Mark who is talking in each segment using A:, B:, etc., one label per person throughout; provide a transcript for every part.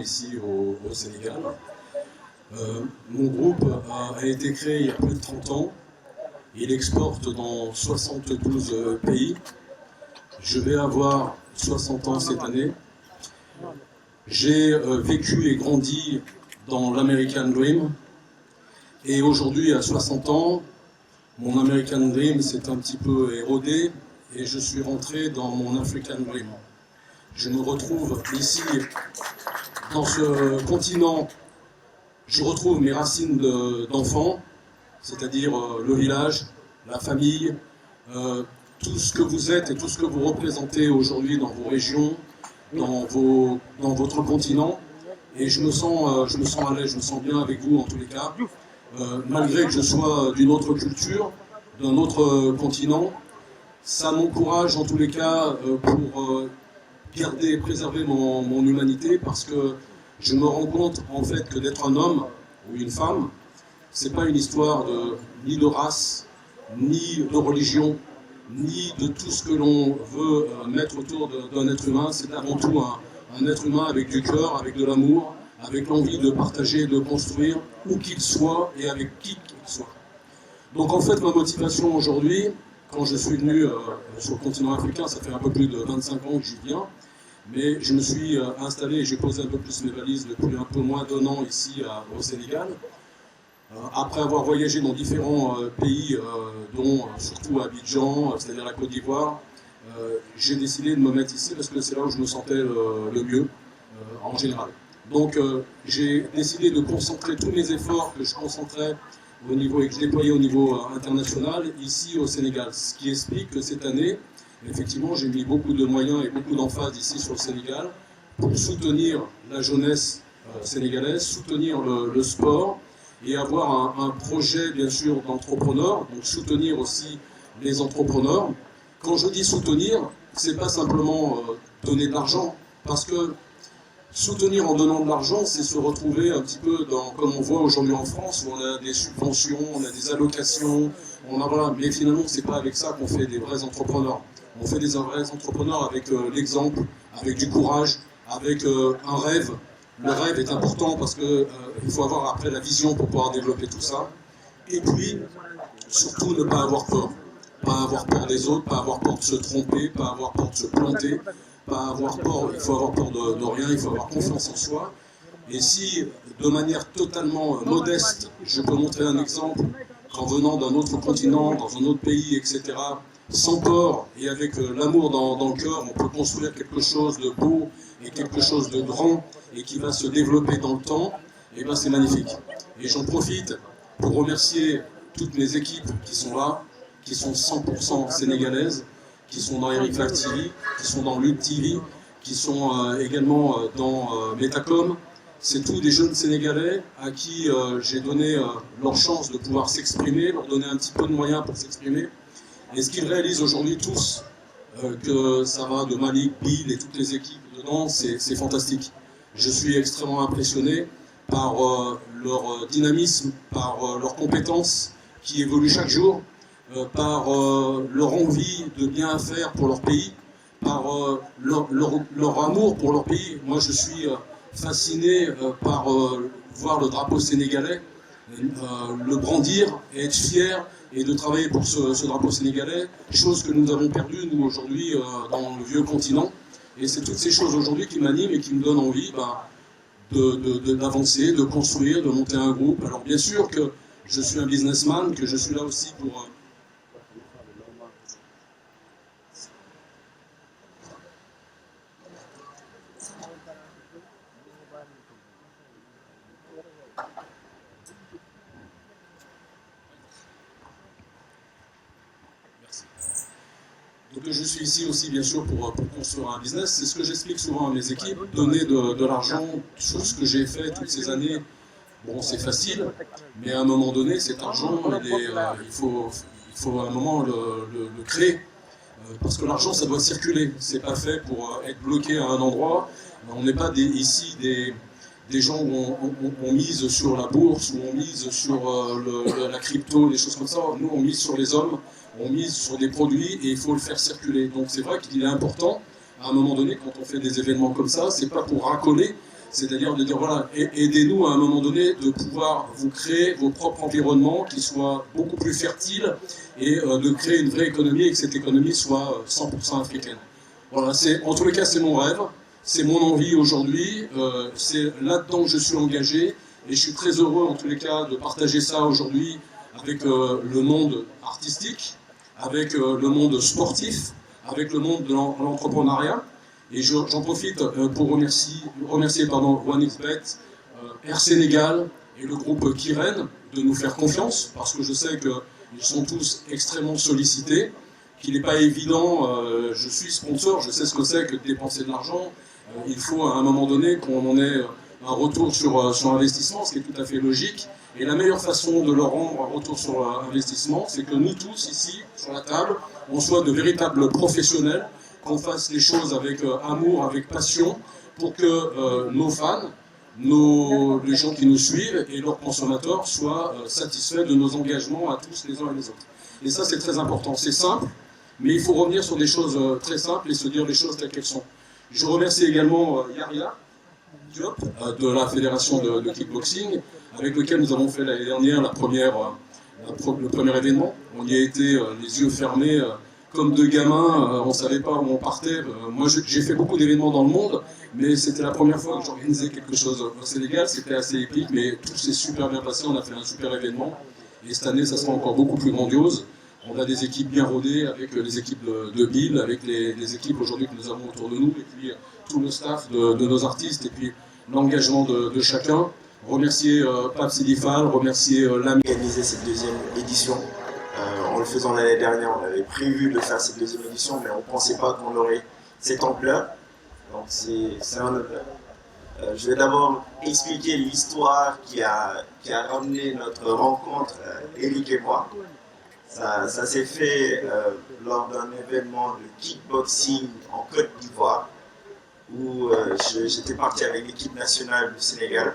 A: ici au Sénégal. Mon groupe a été créé il y a plus de 30 ans. Il exporte dans 72 pays. Je vais avoir 60 ans cette année. J'ai vécu et grandi dans l'American Dream. Et aujourd'hui, à 60 ans, mon American Dream s'est un petit peu érodé et je suis rentré dans mon African Dream. Je me retrouve ici, dans ce continent, je retrouve mes racines d'enfant, c'est-à-dire le village, la famille, tout ce que vous êtes et tout ce que vous représentez aujourd'hui dans vos régions, dans votre continent. Et je me sens à l'aise, je me sens bien avec vous en tous les cas. Malgré que je sois d'une autre culture, d'un autre continent, ça m'encourage en tous les cas pour garder et préserver mon humanité, parce que je me rends compte en fait que d'être un homme ou une femme, c'est pas une histoire ni de race, ni de religion, ni de tout ce que l'on veut mettre autour d'un être humain. C'est avant tout un être humain avec du cœur, avec de l'amour, avec l'envie de partager, de construire, où qu'il soit et avec qui qu'il soit. Donc en fait, ma motivation aujourd'hui, quand je suis venu sur le continent africain, ça fait un peu plus de 25 ans que j'y viens, mais je me suis installé et j'ai posé un peu plus mes valises depuis un peu moins d'un an ici au Sénégal. Après avoir voyagé dans différents pays, dont surtout Abidjan, c'est-à-dire la Côte d'Ivoire, j'ai décidé de me mettre ici parce que c'est là où je me sentais le mieux, en général. Donc j'ai décidé de concentrer tous mes efforts que je concentrais au niveau et que je déployais au niveau international ici au Sénégal. Ce qui explique que cette année, effectivement, j'ai mis beaucoup de moyens et beaucoup d'emphase ici sur le Sénégal pour soutenir la jeunesse sénégalaise, soutenir le sport et avoir un projet bien sûr d'entrepreneur, donc soutenir aussi les entrepreneurs. Quand je dis soutenir, c'est pas simplement donner de l'argent, parce que soutenir en donnant de l'argent, c'est se retrouver un petit peu comme on voit aujourd'hui en France, où on a des subventions, on a des allocations, voilà, mais finalement, c'est pas avec ça qu'on fait des vrais entrepreneurs. On fait des vrais entrepreneurs avec l'exemple, avec du courage, avec un rêve. Le rêve est important parce qu'il faut avoir après la vision pour pouvoir développer tout ça. Et puis, surtout, ne pas avoir peur. Pas avoir peur des autres, pas avoir peur de se tromper, pas avoir peur de se planter. Pas avoir peur, il faut avoir peur de rien, il faut avoir confiance en soi. Et si, de manière totalement modeste, je peux montrer un exemple, qu'en venant d'un autre continent, dans un autre pays, etc., sans peur et avec l'amour dans le cœur, on peut construire quelque chose de beau et quelque chose de grand et qui va se développer dans le temps, et bien c'est magnifique. Et j'en profite pour remercier toutes mes équipes qui sont là, qui sont 100% sénégalaises, qui sont dans Eric Lac TV, qui sont dans Lutte TV, qui sont également dans Metacom. C'est tous des jeunes Sénégalais à qui j'ai donné leur chance de pouvoir s'exprimer, leur donner un petit peu de moyens pour s'exprimer. Et ce qu'ils réalisent aujourd'hui tous, que ça va de Malik, Bill et toutes les équipes dedans, c'est fantastique. Je suis extrêmement impressionné par leur dynamisme, par leurs compétences qui évoluent chaque jour, par leur envie de bien faire pour leur pays, par leur amour pour leur pays. Moi, je suis fasciné par voir le drapeau sénégalais, le brandir et être fier et de travailler pour ce drapeau sénégalais, chose que nous avons perdue, nous, aujourd'hui, dans le vieux continent. Et c'est toutes ces choses aujourd'hui qui m'animent et qui me donnent envie d'avancer, de construire, de monter un groupe. Alors bien sûr que je suis un businessman, que je suis là aussi pour... Donc je suis ici aussi bien sûr pour construire un business. C'est ce que j'explique souvent à mes équipes, donner de l'argent sur ce que j'ai fait toutes ces années. Bon, c'est facile, mais à un moment donné, cet argent, il faut à un moment le créer. Parce que l'argent, ça doit circuler. C'est pas fait pour être bloqué à un endroit. On n'est pas ici des gens où on mise sur la bourse, où on mise sur la crypto, des choses comme ça. Nous, on mise sur les hommes, on mise sur des produits et il faut le faire circuler. Donc c'est vrai qu'il est important, à un moment donné, quand on fait des événements comme ça, c'est pas pour racoler, C'est-à-dire de dire, voilà, aidez-nous à un moment donné de pouvoir vous créer vos propres environnements qui soient beaucoup plus fertiles et de créer une vraie économie et que cette économie soit 100% africaine. Voilà, en tous les cas, c'est mon rêve, c'est mon envie aujourd'hui, c'est là-dedans que je suis engagé et je suis très heureux en tous les cas de partager ça aujourd'hui avec le monde artistique, avec le monde sportif, avec le monde de l'entrepreneuriat. Et j'en profite pour remercier OneXBet, Air Sénégal et le groupe Kiren de nous faire confiance, parce que je sais qu'ils sont tous extrêmement sollicités, qu'il n'est pas évident, je suis sponsor, je sais ce que c'est que de dépenser de l'argent, il faut à un moment donné qu'on en ait un retour sur investissement, ce qui est tout à fait logique. Et la meilleure façon de leur rendre un retour sur investissement, c'est que nous tous ici, sur la table, on soit de véritables professionnels, qu'on fasse les choses avec amour, avec passion, pour que nos fans, les gens qui nous suivent et leurs consommateurs soient satisfaits de nos engagements à tous les uns et les autres. Et ça, c'est très important. C'est simple, mais il faut revenir sur des choses très simples et se dire les choses telles qu'elles sont. Je remercie également Yaria Diop de la Fédération de kickboxing, avec lequel nous avons fait l'année dernière le premier événement. On y a été les yeux fermés, comme deux gamins, on ne savait pas où on partait. Moi, j'ai fait beaucoup d'événements dans le monde, mais c'était la première fois que j'organisais quelque chose au Sénégal. C'était assez épique, mais tout s'est super bien passé. On a fait un super événement. Et cette année, ça sera encore beaucoup plus grandiose. On a des équipes bien rodées avec les équipes de Bill, avec les équipes aujourd'hui que nous avons autour de nous, et puis tout le staff de nos artistes, et puis l'engagement de chacun. Remercier Pape Sidifal, remercier l'ami.
B: Organiser cette deuxième édition. En le faisant l'année dernière, on avait prévu de faire cette deuxième édition, mais on ne pensait pas qu'on aurait cette ampleur. Donc c'est un honneur. Je vais d'abord expliquer l'histoire qui a ramené notre rencontre, Eric et moi. Ça s'est fait lors d'un événement de kickboxing en Côte d'Ivoire, où j'étais parti avec l'équipe nationale du Sénégal.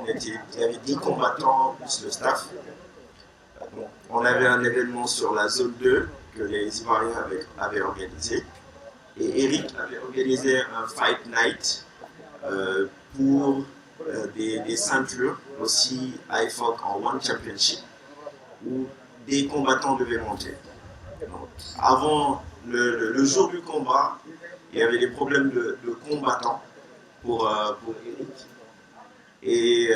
B: Il y avait 10 combattants plus le staff. Donc, on avait un événement sur la zone 2 que les Ivoiriens avaient organisé. Et Eric avait organisé un Fight Night pour des ceintures, aussi IFOC en One Championship, où des combattants devaient monter. Donc, avant le jour du combat, il y avait des problèmes de combattants pour Eric. Et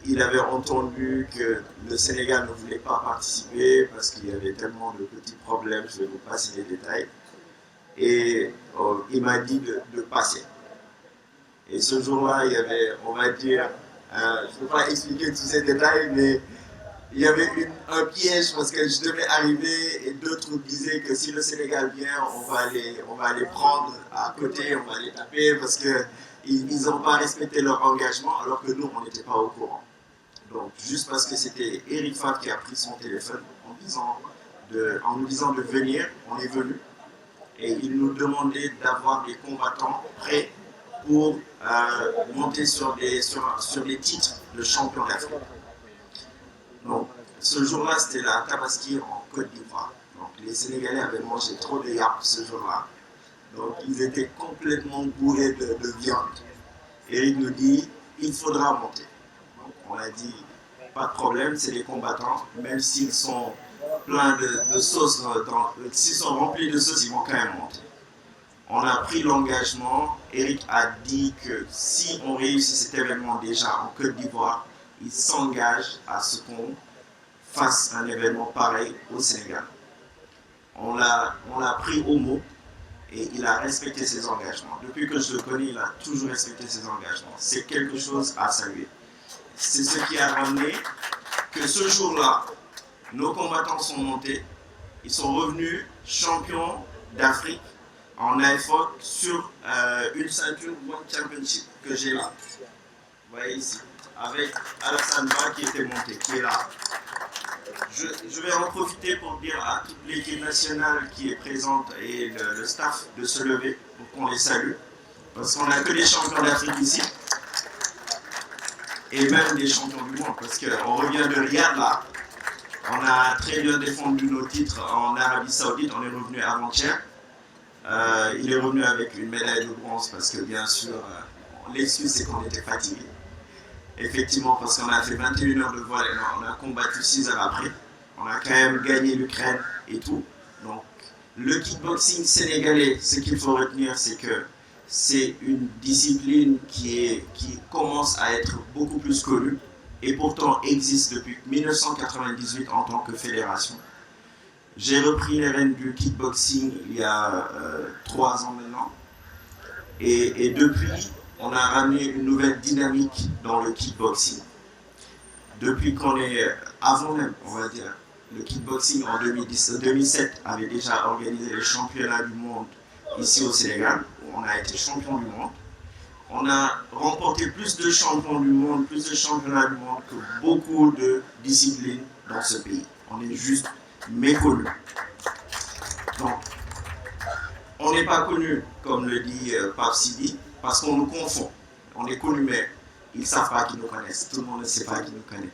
B: il avait entendu que le Sénégal ne voulait pas participer parce qu'il y avait tellement de petits problèmes, je vais vous passer les détails. Et il m'a dit de passer. Et ce jour-là, il y avait, on va dire, je ne peux pas expliquer tous ces détails, mais il y avait un piège parce que je devais arriver et d'autres disaient que si le Sénégal vient, on va les prendre à côté, on va les taper parce qu'ils n'ont pas respecté leur engagement alors que nous, on n'était pas au courant. Donc, juste parce que c'était Eric Favre qui a pris son téléphone en nous disant de venir, on est venu. Et il nous demandait d'avoir des combattants prêts pour monter sur des titres de champion d'Afrique. Donc, ce jour-là, c'était la Tabaski en Côte d'Ivoire. Donc, les Sénégalais avaient mangé trop de yap ce jour-là. Donc, ils étaient complètement bourrés de viande. Eric nous dit, il faudra monter. Donc, on a dit, pas de problème, c'est les combattants, même s'ils sont pleins de sauce, s'ils sont remplis de sauce, ils vont quand même monter. On a pris l'engagement. Eric a dit que si on réussit cet événement déjà en Côte d'Ivoire, il s'engage à ce qu'on fasse un événement pareil au Sénégal. On l'a pris au mot et il a respecté ses engagements. Depuis que je le connais, il a toujours respecté ses engagements. C'est quelque chose à saluer. C'est ce qui a ramené que ce jour-là, nos combattants sont montés. Ils sont revenus champions d'Afrique en IFOC sur une ceinture One Championship que j'ai là. Vous voyez ici. Avec Alassane Ba qui était monté, qui est là. Je vais en profiter pour dire à toute l'équipe nationale qui est présente et le staff de se lever pour qu'on les salue. Parce qu'on n'a que des champions d'Afrique ici. Et même des champions du monde. Parce qu'on revient de Riyad là. On a très bien défendu nos titres en Arabie Saoudite. On est revenu avant-hier. Il est revenu avec une médaille de bronze parce que bien sûr, l'excuse c'est qu'on était fatigué. Effectivement, parce qu'on a fait 21 heures de vol et on a combattu 6 heures après. On a quand même gagné l'Ukraine et tout. Donc, le kickboxing sénégalais, ce qu'il faut retenir, c'est que c'est une discipline qui commence à être beaucoup plus connue et pourtant existe depuis 1998 en tant que fédération. J'ai repris les rênes du kickboxing il y a 3 ans maintenant. Et depuis, on a ramené une nouvelle dynamique dans le kickboxing. Depuis qu'on est, avant même, on va dire, le kickboxing en 2007 avait déjà organisé les championnats du monde ici au Sénégal, où on a été champion du monde. On a remporté plus de champions du monde, plus de championnats du monde que beaucoup de disciplines dans ce pays. On est juste méconnu. Donc, on n'est pas connu, comme le dit Pape Sidi, parce qu'on nous confond. On est connu, mais ils ne savent pas qu'ils nous connaissent. Tout le monde ne sait pas qu'ils nous connaissent.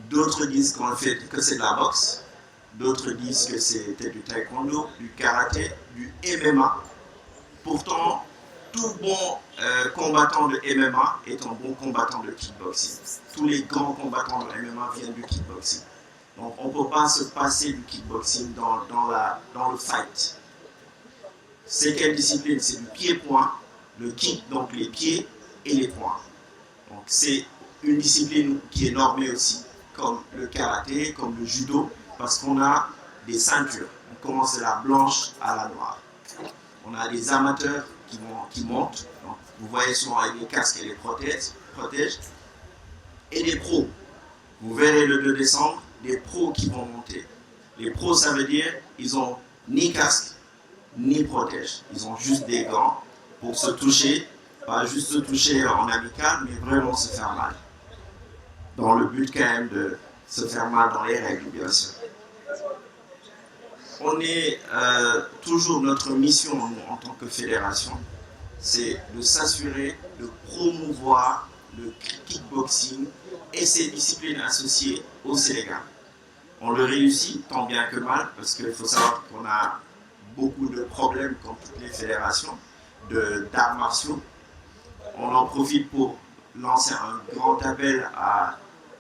B: D'autres disent que c'est de la boxe. D'autres disent que c'était du taekwondo, du karaté, du MMA. Pourtant, tout bon combattant de MMA est un bon combattant de kickboxing. Tous les grands combattants de MMA viennent du kickboxing. Donc on ne peut pas se passer du kickboxing dans le fight. C'est quelle discipline? C'est du pied-point, le kick, donc les pieds et les poings. Donc c'est une discipline qui est normée aussi, comme le karaté, comme le judo, parce qu'on a des ceintures. On commence de la blanche à la noire. On a des amateurs qui montent. Donc, vous voyez souvent avec les casques et les protèges. Et des pros. Vous verrez le 2 décembre, des pros qui vont monter. Les pros, ça veut dire ils n'ont ni casque, ni protège. Ils ont juste des gants pour se toucher. Pas juste se toucher en amical, mais vraiment se faire mal. Dans le but quand même de se faire mal dans les règles, bien sûr. On est toujours, notre mission en tant que fédération, c'est de s'assurer de promouvoir le kickboxing et ses disciplines associées au Sénégal. On le réussit tant bien que mal, parce qu'il faut savoir qu'on a beaucoup de problèmes, comme toutes les fédérations, d'arts martiaux. On en profite pour lancer un grand appel à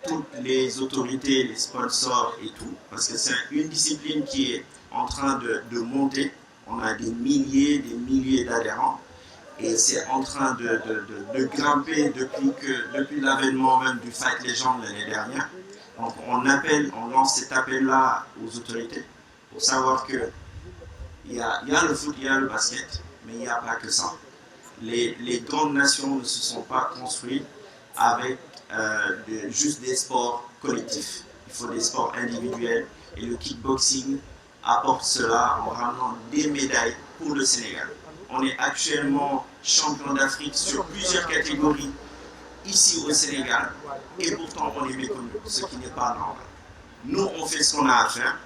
B: toutes les autorités, les sponsors et tout, parce que c'est une discipline qui est en train de monter. On a des milliers d'adhérents et c'est en train de grimper depuis l'avènement même du Fight Legend l'année dernière. Donc on lance cet appel-là aux autorités pour savoir que il y a le foot, il y a le basket, mais il n'y a pas que ça. Les grandes nations ne se sont pas construites avec juste des sports collectifs. Il faut des sports individuels et le kickboxing apporte cela en ramenant des médailles pour le Sénégal. On est actuellement champion d'Afrique sur plusieurs catégories ici au Sénégal et pourtant on est méconnu, ce qui n'est pas normal. Nous, on fait ce qu'on a à faire,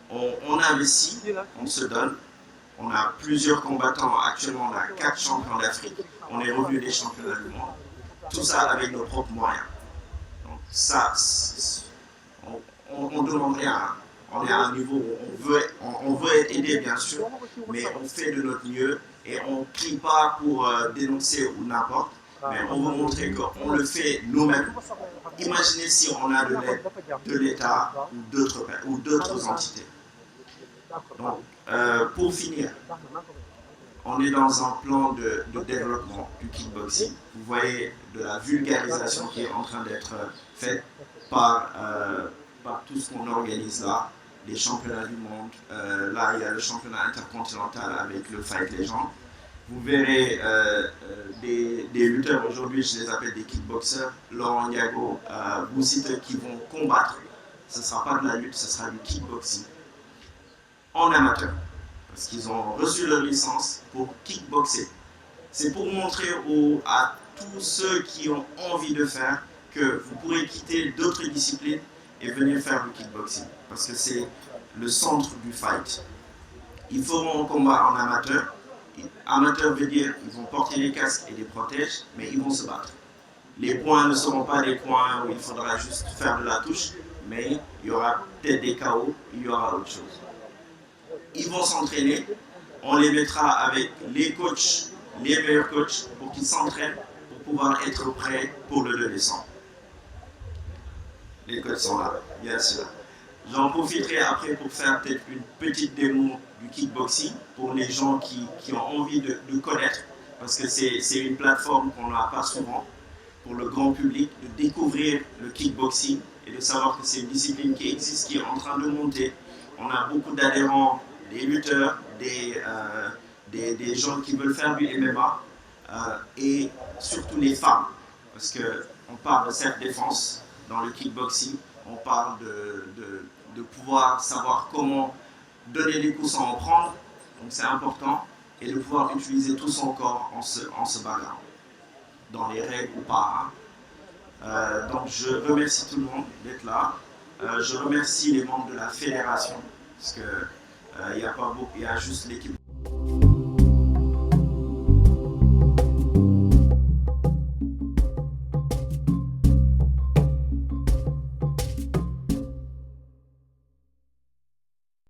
B: on investit, on se donne. On a plusieurs combattants, actuellement on a 4 champions d'Afrique, on est revenu des championnats du monde, tout ça avec nos propres moyens. Donc ça, on ne demande rien, on est à un niveau où on veut être aidé bien sûr, mais on fait de notre mieux et on ne crie pas pour dénoncer ou n'importe, mais on veut montrer qu'on le fait nous-mêmes. Imaginez si on a de l'aide de l'État ou d'autres entités. Donc, pour finir, on est dans un plan de développement du kickboxing. Vous voyez de la vulgarisation qui est en train d'être faite par tout ce qu'on organise là, les championnats du monde. Là, il y a le championnat intercontinental avec le Fight Legend. Vous verrez des lutteurs, aujourd'hui je les appelle des kickboxers, Laurent Ndiago, Boussite, qui vont combattre. Ce ne sera pas de la lutte, ce sera du kickboxing. En amateur, parce qu'ils ont reçu leur licence pour kickboxer. C'est pour montrer à tous ceux qui ont envie de faire que vous pourrez quitter d'autres disciplines et venir faire du kickboxing, parce que c'est le centre du fight. Ils feront un combat en amateur. Amateur veut dire qu'ils vont porter les casques et les protèges, mais ils vont se battre. Les points ne seront pas des points où il faudra juste faire de la touche, mais il y aura peut-être des KO, il y aura autre chose. Ils vont s'entraîner, on les mettra avec les coachs, les meilleurs coachs, pour pour qu'ils s'entraînent pour pouvoir être prêts pour le 2 décembre. Les coachs sont là, bien sûr. J'en profiterai après pour faire peut-être une petite démo du kickboxing pour les gens qui ont envie de connaître, parce que c'est une plateforme qu'on n'a pas souvent pour le grand public, de découvrir le kickboxing et de savoir que c'est une discipline qui existe, qui est en train de monter. On a beaucoup d'adhérents, des lutteurs, des gens qui veulent faire du MMA et surtout les femmes, parce qu'on parle de self-défense dans le kickboxing, on parle de pouvoir savoir comment donner des coups sans en prendre, donc c'est important, et de pouvoir utiliser tout son corps en se bagarrant, dans les règles ou pas. Donc je remercie tout le monde d'être là. Je remercie les membres de la fédération, parce que il y a juste l'équipe